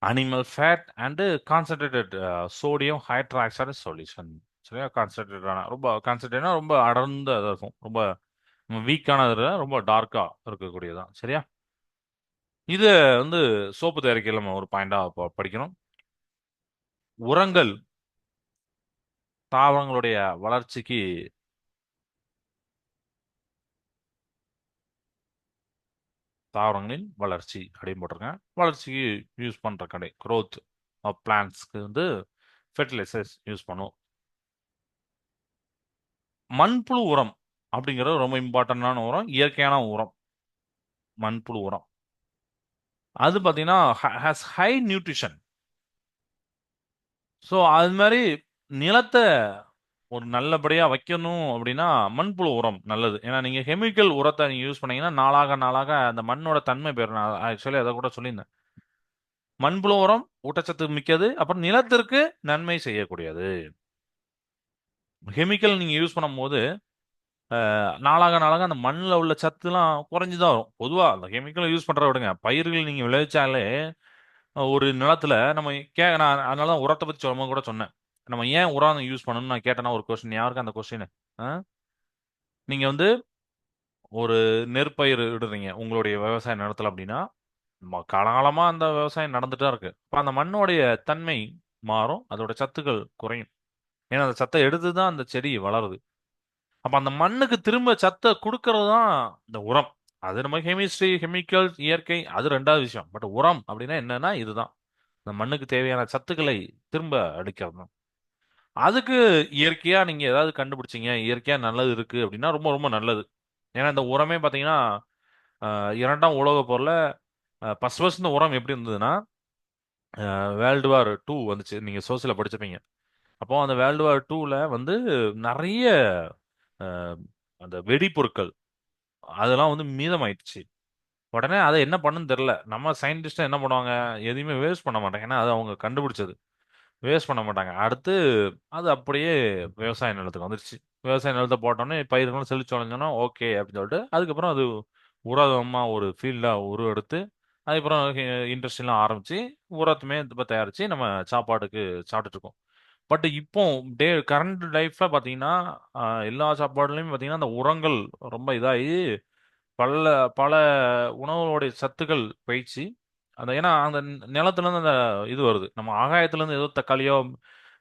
animal fat and concentrated sodium hydroxide solution. சரியா? கான்சன்ட்ரேட்டான ரொம்ப கான்சன்ட்ரேட்னா ரொம்ப அடர்ந்த இதா இருக்கும். ரொம்ப வீக்கானதுல ரொம்ப டார்க்கா இருக்கக்கூடியதான். சரியா? இது வந்து சோப்பு தயாரிக்கையில் நம்ம ஒரு பாயிண்டா படிக்கணும். உரங்கள் தாவரங்களுடைய வளர்ச்சிக்கு தாவரங்களின் வளர்ச்சி அப்படின்னு போட்டிருக்கேன். வளர்ச்சிக்கு யூஸ் பண்ற கடை growth ஆஃப் பிளான்ஸ்க்கு வந்து ஃபெர்டிலைசர்ஸ் யூஸ் பண்ணும். மண்புழு உரம் அப்படிங்கிறது ரொம்ப இம்பார்ட்டன்டான உரம். இயற்கையான உரம் மண்புழு உரம். அது பார்த்தீங்கன்னா ஹேஸ் ஹை நியூட்ரிஷன். ஸோ அது மாதிரி நிலத்தை ஒரு நல்லபடியா வைக்கணும் அப்படின்னா மண்புழு உரம் நல்லது. ஏன்னா நீங்க கெமிக்கல் உரத்தை நீங்க யூஸ் பண்ணீங்கன்னா நாளாக நாளாக அந்த மண்ணோட தன்மை போயிடும். நான் ஆக்சுவலி அதை கூட சொல்லியிருந்தேன். மண்புழு உரம் ஊட்டச்சத்து மிக்கது, அப்புறம் நிலத்திற்கு நன்மை செய்யக்கூடியது. கெமிக்கல் நீங்க யூஸ் பண்ணும்போது நாளாக நாளாக அந்த மண்ணில் உள்ள சத்துலாம் குறைஞ்சு தான் வரும். பொதுவா அந்த கெமிக்கல் யூஸ் பண்றத விடுங்க. பயிர்கள் நீங்க விளைவிச்சாலே ஒரு நிலத்துல நம்ம நான் அதனால தான் உரத்தை பத்தி சொல்லும்போது கூட சொன்னேன். நம்ம ஏன் உரம் யூஸ் பண்ணணும்னு நான் கேட்டேன்னா ஒரு கொஸ்டின் யாருக்கு அந்த கொஸ்டின்? நீங்க வந்து ஒரு நெற்பயிர் இடுறீங்க உங்களுடைய விவசாய நிலத்துல அப்படின்னா காலகாலமா அந்த விவசாயம் நடந்துட்டு தான் இருக்கு. அப்ப அந்த மண்ணோடைய தன்மை மாறும், அதோட சத்துக்கள் குறையும். ஏன்னா அந்த சத்தை எடுத்து தான் அந்த செடி வளருது. அப்ப அந்த மண்ணுக்கு திரும்ப சத்தை கொடுக்கறது தான் இந்த உரம். அது நம்ம கெமிஸ்ட்ரி கெமிக்கல் இயற்கை அது ரெண்டாவது விஷயம். பட் உரம் அப்படின்னா என்னன்னா இதுதான் இந்த மண்ணுக்கு தேவையான சத்துக்களை திரும்ப அளிக்கிறது தான். அதுக்கு இயற்கையா நீங்க ஏதாவது கண்டுபிடிச்சீங்க, இயற்கையா நல்லது இருக்கு அப்படின்னா ரொம்ப ரொம்ப நல்லது. ஏன்னா இந்த உரமே பாத்தீங்கன்னா இரண்டாம் உலகப் போர்ல ஃபர்ஸ்ட் ஃபர்ஸ்ட் இந்த உரம் எப்படி இருந்ததுன்னா வேர்ல்டு வார் 2 வந்துச்சு. நீங்க சோசியல படிச்சிருப்பீங்க. அப்போ அந்த வேர்ல்டு வார் 2ல வந்து நிறைய அஹ், அந்த வெடிபொருட்கள் அதெல்லாம் வந்து மீதமாயிடுச்சு. உடனே அதை என்ன பண்ணுன்னு தெரியல. நம்ம சயின்டிஸ்ட் என்ன பண்ணுவாங்க? எதையுமே வேஸ்ட் பண்ண மாட்டாங்க. ஏன்னா அது அவங்க கண்டுபிடிச்சது. வேஸ்ட் பண்ண மாட்டாங்க. அடுத்து அது அப்படியே விவசாய நிலத்துக்கு வந்துருச்சு. விவசாய நிலத்தை போட்டோன்னே பயிர்களும் செழிச்சு வளைஞ்சோன்னா ஓகே அப்படின்னு சொல்லிட்டு அதுக்கப்புறம் அது உரமா ஒரு ஃபீல்டா உருவெடுத்து அதுக்கப்புறம் இண்டஸ்ட்ரியெலாம் ஆரம்பிச்சு உரத்துமே இப்போ தயாரிச்சு நம்ம சாப்பாட்டுக்கு சாப்பிட்டுட்டு இருக்கோம். பட் இப்போ கரண்ட் லைஃப்ல பார்த்தீங்கன்னா எல்லா சாப்பாடுலையும் பார்த்தீங்கன்னா அந்த உரங்கள் ரொம்ப இதாகி பல பல உணவுகளுடைய சத்துக்கள் போயிடுச்சு. அந்த ஏன்னா அந்த நிலத்துல இருந்து அந்த இது வருது. நம்ம ஆகாயத்துல இருந்து ஏதோ தக்காளியோ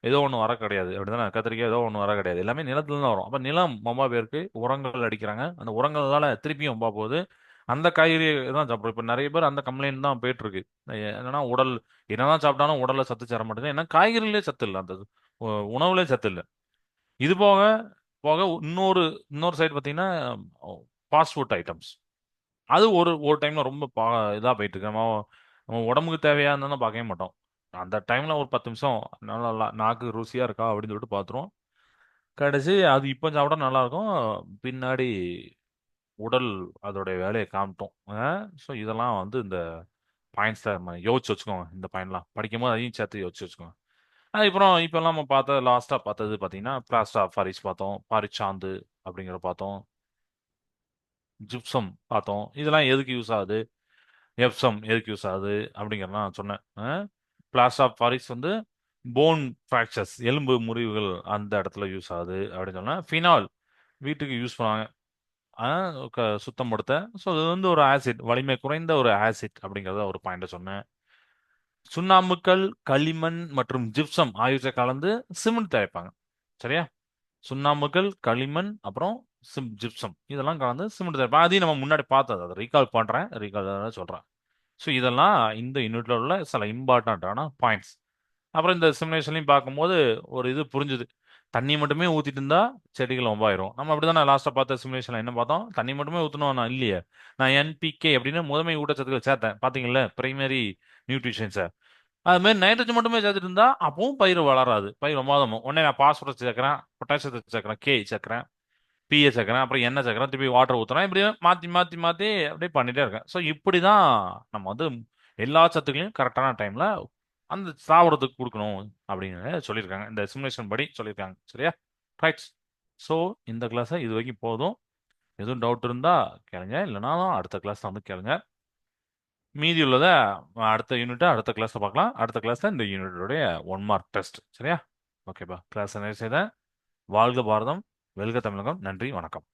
ஏதோ ஒன்று வர கிடையாது. அப்படிதானே? கத்திரிக்காய் ஏதோ ஒன்று வர கிடையாது. எல்லாமே நிலத்துல இருந்து தான் வரும். அப்ப நிலம் ரொம்ப பேருக்கு உரங்கள் அடிக்கிறாங்க. அந்த உரங்களால திருப்பியும் ரொம்ப போகுது. அந்த காய்கறி தான் சாப்பிடுறோம். இப்ப நிறைய பேர் அந்த கம்ப்ளைண்ட் தான் போயிட்டு இருக்கு. என்னன்னா என்னதான் சாப்பிட்டாலும் உடல்ல சத்து சேர மாட்டேங்குது. ஏன்னா காய்கறிலே சத்து இல்லை. அந்த உணவுலே சத்து இல்லை. இது போக போக இன்னொரு இன்னொரு சைடு பார்த்தீங்கன்னா ஃபாஸ்ட் ஃபுட் ஐட்டம்ஸ். அது ஒரு ஒரு டைம்ல ரொம்ப இதா போயிட்டு இருக்கு. நம்ம உடம்புக்கு தேவையா இருந்தாலும் பார்க்கவே மாட்டோம். அந்த டைம்ல ஒரு 10 நிமிஷம் நல்லா நாக்கு ருசியா இருக்கா அப்படின்னு சொல்லிட்டு பார்த்துருவோம். கடைசி அது இப்போ சாப்பிட்டா நல்லா இருக்கும். பின்னாடி உடல் அதோடைய வேலையை காமிட்டோம். ஸோ இதெல்லாம் வந்து இந்த பாயிண்ட்ஸை நம்ம யோசிச்சு வச்சுக்கோங்க. இந்த பாயிண்ட்லாம் படிக்கும்போது அதையும் சேர்த்து யோசிச்சு வச்சுக்கோங்க. அதுக்கப்புறம் இப்பெல்லாம் நம்ம லாஸ்டா பார்த்தது பார்த்தீங்கன்னா பிளாஸ்டர் ஆஃப் பாரிஸ் பார்த்தோம், பாரிஸ் சாந்து அப்படிங்கிற பார்த்தோம், ஜிப்சம் பார்த்தோம். இதெல்லாம் எதுக்கு யூஸ் ஆகுது, எப்சம் எதுக்கு யூஸ் ஆகுது அப்படிங்கிறத நான் சொன்னேன். பிளாஸ்டர் ஆஃப் பாரிஸ் வந்து போன் ஃப்ராக்சர்ஸ், எலும்பு முறிவுகள் அந்த இடத்துல யூஸ் ஆகுது அப்படின்னு சொன்னேன். ஃபினால் வீட்டுக்கு யூஸ் பண்ணுவாங்க, சுத்தம் படுத்த. ஸோ இது வந்து ஒரு ஆசிட், வலிமை குறைந்த ஒரு ஆசிட் அப்படிங்கிறத ஒரு பாயிண்ட சொன்னேன். சுண்ணாம்புக்கல், களிமண் மற்றும் ஜிப்சம் ஆகியவற்றை கலந்து சிமெண்ட் தயாரிப்பாங்க. சரியா? சுண்ணாம்புக்கல், களிமண், அப்புறம் ஜிப்சம் இதெல்லாம் கலந்து சிமெண்ட் தயாரிப்பாங்க. அதையும் நம்ம முன்னாடி பார்த்தது, அதை ரீகால் பண்றேன், ரீகால் சொல்றேன். ஸோ இதெல்லாம் இந்த யூனிட்ல உள்ள சில இம்பார்ட்டண்ட்டான பாயிண்ட்ஸ். அப்புறம் இந்த சிமுலேஷன்லையும் பார்க்கும்போது ஒரு இது புரிஞ்சுது. தண்ணி மட்டுமே ஊத்திட்டு இருந்தா செடிகள் ஒம்பாயிரும். நம்ம அப்படிதான் லாஸ்டா பார்த்த சிமுலேஷன்ல என்ன பார்த்தோம், தண்ணி மட்டுமே ஊத்தணும் நான் இல்லையே, நான் என்பிகே அப்படின்னு முதன்மை ஊட்டச்சத்துக்கள் சேர்த்தேன் பாத்தீங்கல்ல, பிரைமரி நியூட்ரிஷன்ஸை. அது மாதிரி நைட்ரஜன் மட்டுமே சேர்த்துட்டு இருந்தா அப்பவும் பயிர் வளராது, பயிர் ரொம்ப உடனே நான் பாஸ்பரஸ் சேர்க்கிறேன், பொட்டாசியத்தை சேர்க்கிறேன், கே சேர்க்கிறேன், பிஏ சேர்க்கிறேன், அப்புறம் என்ன சேர்க்கிறேன், திருப்பி வாட்டர் ஊத்துறேன், இப்படி மாத்தி மாத்தி மாத்தி அப்படியே பண்ணிட்டே இருக்கேன். ஸோ இப்படிதான் நம்ம வந்து எல்லா சத்துக்களையும் கரெக்டான டைம்ல அந்த தாவரத்துக்கு கொடுக்கணும் அப்படின்னு சொல்லியிருக்காங்க, இந்த சிமுலேஷன் படி சொல்லியிருக்காங்க. சரியா? ரைட். ஸோ இந்த கிளாஸ் இது வரைக்கும் போதும். எதுவும் டவுட் இருந்தா கேளுங்க, இல்லைனாலும் அடுத்த கிளாஸ்ல வந்து கேளுங்க. மீதி உள்ளதை அடுத்த யூனிட்டை அடுத்த கிளாஸ்ல பார்க்கலாம். அடுத்த கிளாஸ்ல இந்த யூனிட்டோடைய 1 மார்க் டெஸ்ட். சரியா? ஓகேப்பா, கிளாஸ் நிறைவு செய்த. வாழ்க பாரதம், வெல்க தமிழகம். நன்றி, வணக்கம்.